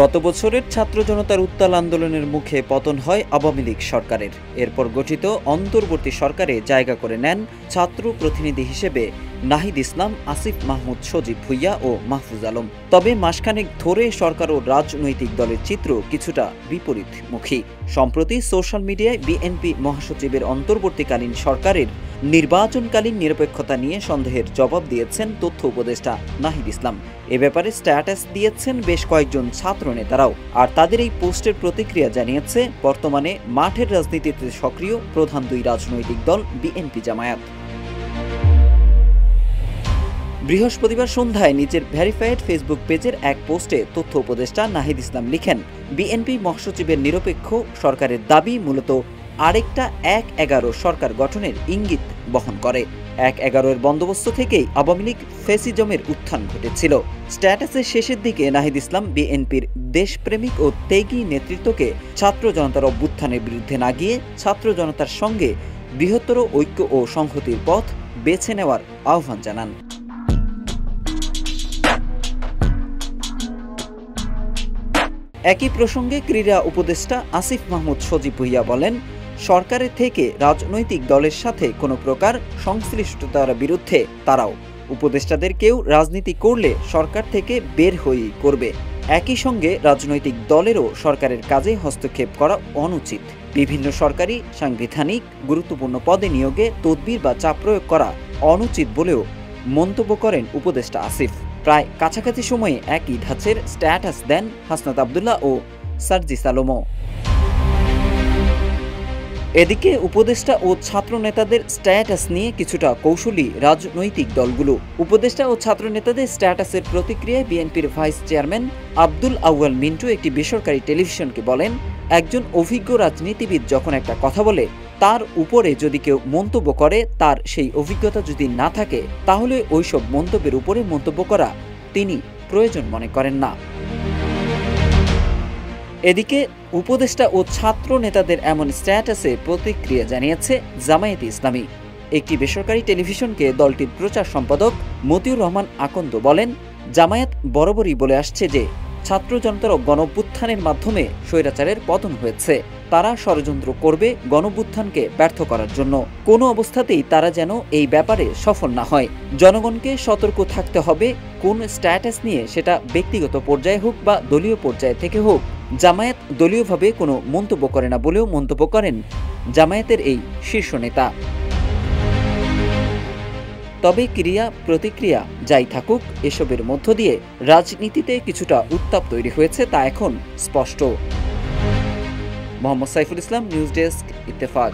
গত বছরের ছাত্র জনতার উত্তাল আন্দোলনের মুখে পতন হয় আওয়ামী লীগ সরকারের। এরপর গঠিত অন্তর্বর্তী সরকারে জায়গা করে নেন ছাত্র প্রতিনিধি হিসেবে নাহিদ ইসলাম, আসিফ মাহমুদ সজীব ভুইয়া ও মাহফুজ আলম। তবে মাসখানেক ধরে সরকার ও রাজনৈতিক দলের চিত্র কিছুটা বিপরীতমুখী। সম্প্রতি সোশ্যাল মিডিয়ায় বিএনপি মহাসচিবের অন্তর্বর্তীকালীন সরকারের নির্বাচনকালীন নিরপেক্ষতা নিয়ে সন্দেহের জবাব দিয়েছেন তথ্য উপদেষ্টা নাহিদ ইসলাম। এ ব্যাপারে স্ট্যাটাস দিয়েছেন বেশ কয়েকজন ছাত্র নেতারাও। আর তাদের এই পোস্টের প্রতিক্রিয়া জানিয়েছে বর্তমানে মাঠের রাজনীতিতে সক্রিয় প্রধান দুই রাজনৈতিক দল বিএনপি জামায়াত। বৃহস্পতিবার সন্ধ্যায় নিজের ভেরিফাইড ফেসবুক পেজের এক পোস্টে তথ্য উপদেষ্টা নাহিদ ইসলাম লিখেন, বিএনপি মহাসচিবের নিরপেক্ষ সরকারের দাবি মূলত আরেকটা ১/১১ সরকার গঠনের ইঙ্গিত বহন করে। ১/১১-এর বন্দোবস্ত থেকেই আওয়ামী লীগ ফ্যাসিজমের উত্থান ঘটেছিল। স্ট্যাটাসের শেষের দিকে নাহিদ ইসলাম বিএনপির দেশপ্রেমিক ও ত্যাগী নেতৃত্বকে ছাত্র জনতার অভ্যুত্থানের বিরুদ্ধে না গিয়ে ছাত্র জনতার সঙ্গে বৃহত্তর ঐক্য ও সংহতির পথ বেছে নেওয়ার আহ্বান জানান। একই প্রসঙ্গে ক্রীড়া উপদেষ্টা আসিফ মাহমুদ সজীব ভুইয়া বলেন, সরকারের থেকে রাজনৈতিক দলের সাথে কোনো প্রকার সংশ্লিষ্টতার বিরুদ্ধে তারাও। উপদেষ্টাদের কেউ রাজনীতি করলে সরকার থেকে বের হয়েই করবে। একই সঙ্গে রাজনৈতিক দলেরও সরকারের কাজে হস্তক্ষেপ করা অনুচিত। বিভিন্ন সরকারি সাংবিধানিক গুরুত্বপূর্ণ পদে নিয়োগে তদবির বা চাপ প্রয়োগ করা অনুচিত বলেও মন্তব্য করেন উপদেষ্টা আসিফ। প্রায় কাছাকাছি সময়ে একই ধাঁচের স্ট্যাটাস দেন হাসনাত আবদুল্লাহ ও সার্জিস আলমও। এদিকে উপদেষ্টা ও ছাত্র নেতাদের স্ট্যাটাস নিয়ে কিছুটা কৌশলী রাজনৈতিক দলগুলো। উপদেষ্টা ও ছাত্র নেতাদের স্ট্যাটাসের প্রতিক্রিয়ায় বিএনপির ভাইস চেয়ারম্যান আব্দুল আউয়াল মিন্টু একটি বেসরকারি টেলিভিশনকে বলেন, একজন অভিজ্ঞ রাজনীতিবিদ যখন একটা কথা বলে তার উপরে যদি কেউ মন্তব্য করে, তার সেই অভিজ্ঞতা যদি না থাকে তাহলে ওইসব মন্তব্যের উপরে মন্তব্য করা তিনি প্রয়োজন মনে করেন না। এদিকে উপদেষ্টা ও ছাত্র নেতাদের এমন স্ট্যাটাসে প্রতিক্রিয়া জানিয়েছে জামায়াতে ইসলামী। একটি বেসরকারি টেলিভিশনকে দলটির প্রচার সম্পাদক মতিউর রহমান আকন্দ বলেন, জামায়াত বরাবরই বলে আসছে যে ছাত্র জনতার গণঅভ্যুত্থানের মাধ্যমে স্বৈরাচারের পতন হয়েছে। তারা ষড়যন্ত্র করবে গণঅভ্যুত্থানকে ব্যর্থ করার জন্য। কোনো অবস্থাতেই তারা যেন এই ব্যাপারে সফল না হয়। জনগণকে সতর্ক থাকতে হবে, কোন স্ট্যাটাস নিয়ে, সেটা ব্যক্তিগত পর্যায়ে হোক বা দলীয় পর্যায়ে থেকে হোক। জামায়াত দলীয়ভাবে কোনো মন্তব্য করে না বলেও মন্তব্য করেন জামায়াতের এই শীর্ষ নেতা। তবে ক্রিয়া প্রতিক্রিয়া যাই থাকুক, এসবের মধ্য দিয়ে রাজনীতিতে কিছুটা উত্তাপ তৈরি হয়েছে তা এখন স্পষ্ট। Mohammad Saiful Islam, news desk, Ittefaq.